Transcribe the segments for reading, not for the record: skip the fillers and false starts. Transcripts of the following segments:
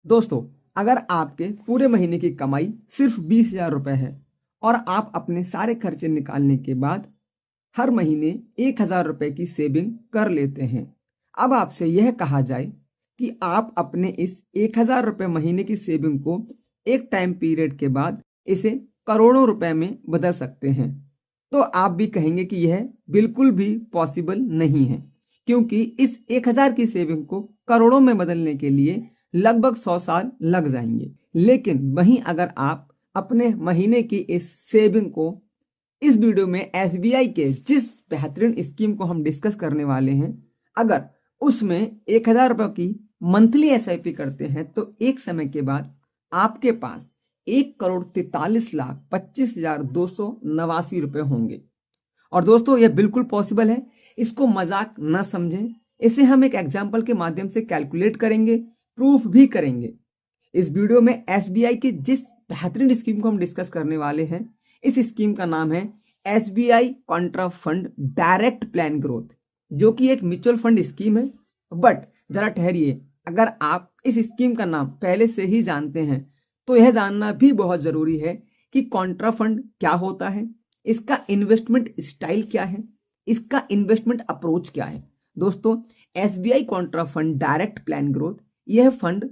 दोस्तों, अगर आपके पूरे महीने की कमाई सिर्फ 20,000 रुपये है और आप अपने सारे खर्चे निकालने के बाद हर महीने 1,000 रुपये की सेविंग कर लेते हैं। अब आपसे यह कहा जाए कि आप अपने इस 1,000 रुपये महीने की सेविंग को एक टाइम पीरियड के बाद इसे करोड़ों रुपए में बदल सकते हैं, तो आप भी कहेंगे कि यह बिल्कुल भी पॉसिबल नहीं है, क्योंकि इस 1,000 की सेविंग को करोड़ों में बदलने के लिए लगभग 100 साल लग जाएंगे। लेकिन वहीं अगर आप अपने महीने की इस सेविंग को इस वीडियो में एसबीआई के जिस बेहतरीन स्कीम को हम डिस्कस करने वाले हैं, अगर उसमें 1,000 रुपये की मंथली एसआईपी करते हैं तो एक समय के बाद आपके पास 1,43,25,289 रुपये होंगे। और दोस्तों, यह बिल्कुल पॉसिबल है, इसको मजाक न समझें। इसे हम एक एग्जाम्पल के माध्यम से कैलकुलेट करेंगे, प्रूफ भी करेंगे। इस वीडियो में एसबीआई की जिस बेहतरीन स्कीम को हम डिस्कस करने वाले हैं, इस स्कीम का नाम है SBI Contra fund direct plan growth, जो कि एक म्यूचुअल फंड स्कीम है। बट जरा ठहरिए, अगर आप इस स्कीम का नाम पहले से ही जानते हैं तो यह जानना भी बहुत जरूरी है कि कॉन्ट्रा फंड क्या होता है, इसका इन्वेस्टमेंट स्टाइल क्या है, इसका इन्वेस्टमेंट अप्रोच क्या है। दोस्तों, SBI Contra fund direct plan growth यह फंड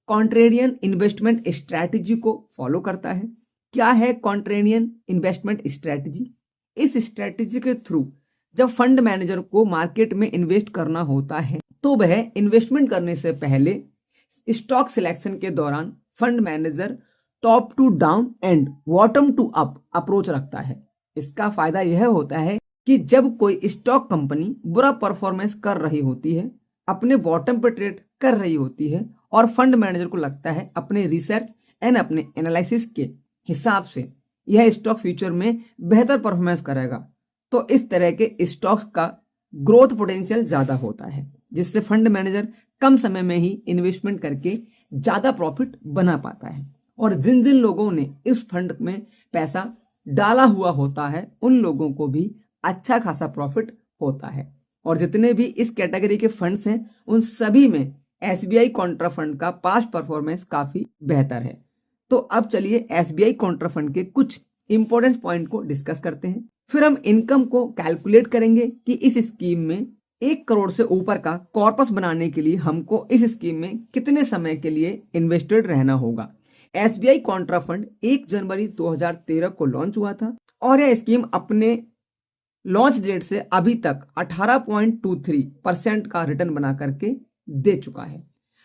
कॉन्ट्रेरियन इन्वेस्टमेंट स्ट्रैटेजी को फॉलो करता है। क्या है कॉन्ट्रेरियन इन्वेस्टमेंट स्ट्रैटेजी? इस स्ट्रैटेजी के थ्रू जब फंड मैनेजर को मार्केट में इन्वेस्ट करना होता है तो वह इन्वेस्टमेंट करने से पहले स्टॉक सिलेक्शन के दौरान fund manager top to down and bottom to up approach रखता है। इसका फायदा यह होता है कि जब कोई स्टॉक कंपनी बुरा परफॉर्मेंस कर रही होती है, अपने बॉटम पर ट्रेड कर रही होती है और फंड मैनेजर को लगता है अपने रिसर्च एंड अपने एनालिसिस के हिसाब से यह स्टॉक फ्यूचर में बेहतर परफॉर्मेंस करेगा, तो इस तरह के स्टॉक्स का ग्रोथ पोटेंशियल ज्यादा होता है, जिससे फंड मैनेजर कम समय में ही इन्वेस्टमेंट करके ज्यादा प्रॉफिट बना पाता है। और जिन जिन लोगों ने इस फंड में पैसा डाला हुआ होता है उन लोगों को भी अच्छा खासा प्रॉफिट होता है। और जितने भी इस कैटेगरी के फंड्स हैं उन सभी में एसबीआई कॉन्ट्रा फंड का पास्ट परफॉर्मेंस काफी बेहतर है। तो अब चलिए एसबीआई कॉन्ट्रा फंड के कुछ इंपॉर्टेंट पॉइंट को डिस्कस करते हैं। फिर हम इनकम को कैलकुलेट करेंगे कि इस स्कीम में 1 करोड़ से ऊपर का कॉर्पस बनाने के लिए हमको इस स्कीम में कितने समय के लिए इन्वेस्टेड रहना होगा। एसबीआई कॉन्ट्रा फंड 1 जनवरी 2013 को लॉन्च हुआ था और यह स्कीम अपने लॉन्च डेट से अभी तक 18.23% का रिटर्न बना करके दे चुका है।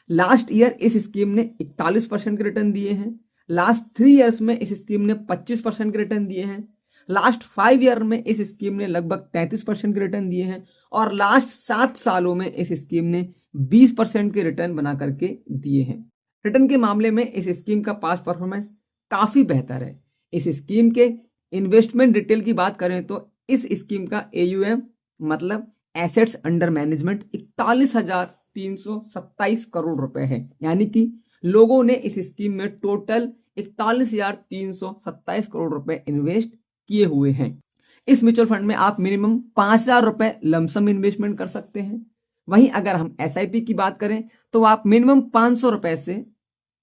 लास्ट ईयर इस स्कीम ने 41% के रिटर्न दिए हैं। लास्ट 3 ईयर्स में इस स्कीम ने 25% के रिटर्न दिए हैं। लास्ट 5 ईयर में इस स्कीम ने लगभग 33% के रिटर्न दिए हैं और लास्ट 7 सालों में इस स्कीम ने 20% के रिटर्न बना करके दिए हैं। रिटर्न के मामले में इस स्कीम का पास्ट परफॉर्मेंस काफी बेहतर है। इस स्कीम के इन्वेस्टमेंट डिटेल की बात करें तो इस स्कीम का AUM मतलब एसेट्स अंडर मैनेजमेंट 41,327 करोड़ रुपए है, यानी कि लोगों ने इस स्कीम में टोटल 41,327 करोड़ रुपए इन्वेस्ट किए हुए हैं। इस म्यूचुअल फंड में आप मिनिमम 5,000 रुपए लमसम इन्वेस्टमेंट कर सकते हैं। वहीं अगर हम SIP की बात करें तो आप मिनिमम 500 रुपए से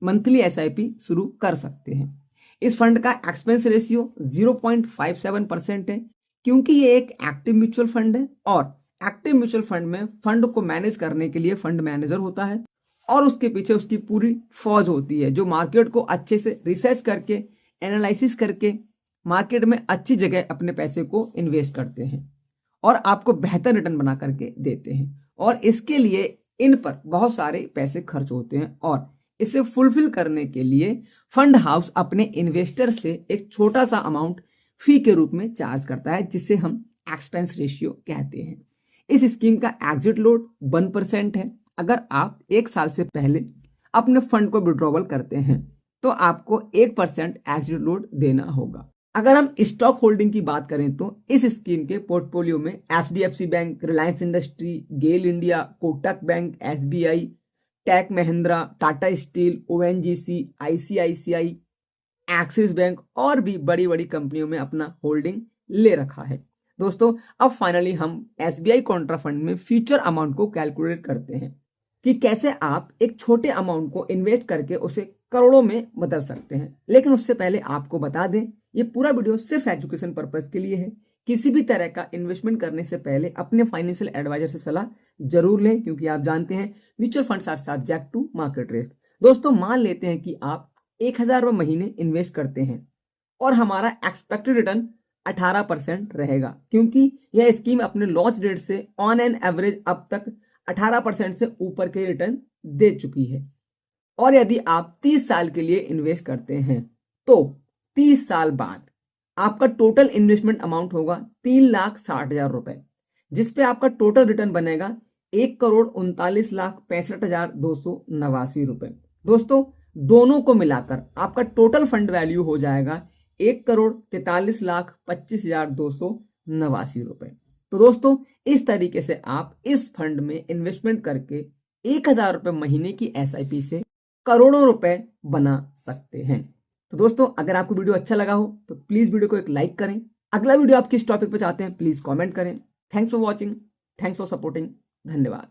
मंथली SIP शुरू कर सकते हैं। इस फंड का एक्सपेंस रेशियो 0.57% है, क्योंकि ये एक एक्टिव म्यूचुअल फंड है और एक्टिव म्यूचुअल फंड में फंड को मैनेज करने के लिए फंड मैनेजर होता है और उसके पीछे उसकी पूरी फौज होती है जो मार्केट को अच्छे से रिसर्च करके एनालिसिस करके मार्केट में अच्छी जगह अपने पैसे को इन्वेस्ट करते हैं और आपको बेहतर रिटर्न बना करके देते हैं। और इसके लिए इन पर बहुत सारे पैसे खर्च होते हैं और इसे फुलफिल करने के लिए फंड हाउस अपने इन्वेस्टर से एक छोटा सा अमाउंट फी के रूप में चार्ज करता है, जिसे हम एक्सपेंस रेशियो कहते हैं। इस स्कीम का एग्जिट लोड 1% है। अगर आप 1 साल से पहले अपने फंड को विड्रॉवल करते हैं तो आपको 1% एग्जिट लोड देना होगा। अगर हम स्टॉक होल्डिंग की बात करें तो इस स्कीम के पोर्टफोलियो में HDFC bank, Reliance industry, GAIL India, Kotak bank, SBI, Tech Mahindra, Tata steel, ONGC, ICICI, Axis bank और भी बड़ी बड़ी कंपनियों में अपना होल्डिंग ले रखा है। दोस्तों, अब फाइनली हम SBI कॉन्ट्रा फंड में फ्यूचर अमाउंट को कैलकुलेट करते हैं। कि कैसे आप एक छोटे अमाउंट को इन्वेस्ट करके उसे करोड़ों में बदल सकते हैं। लेकिन उससे पहले आपको बता दें, ये पूरा वीडियो सिर्फ एजुकेशन पर्पस के लिए है। किसी भी तरह का इन्वेस्टमेंट करने से पहले अपने फाइनेंशियल एडवाइजर से सलाह जरूर लें, क्योंकि आप जानते हैं mutual funds are subject to market risk. दोस्तों, मान लेते हैं कि आप 1,000 रुपये महीने इन्वेस्ट करते हैं और हमारा एक्सपेक्टेड रिटर्न 18% रहेगा, क्योंकि यह स्कीम अपने लॉन्च डेट से ऑन एन एवरेज अब तक 18% से ऊपर के रिटर्न दे चुकी है। और यदि आप 30 साल के लिए इन्वेस्ट करते हैं तो 30 साल बाद आपका टोटल इन्वेस्टमेंट अमाउंट होगा 3,60,000 रुपए, जिसपे आपका टोटल रिटर्न बनेगा 1,39,65,289 रुपए। दोस्तों, दोनों को मिलाकर आपका टोटल फंड वैल्यू हो जाएगा 1,43,25,289 रुपए। तो दोस्तों, इस तरीके से आप इस फंड में इन्वेस्टमेंट करके 1,000 रुपए महीने की SIP से करोड़ों रुपए बना सकते हैं। तो दोस्तों, अगर आपको वीडियो अच्छा लगा हो तो प्लीज वीडियो को एक लाइक करें। अगला वीडियो आप किस टॉपिक पे चाहते हैं प्लीज कमेंट करें। Thanks for watching, thanks for supporting, धन्यवाद।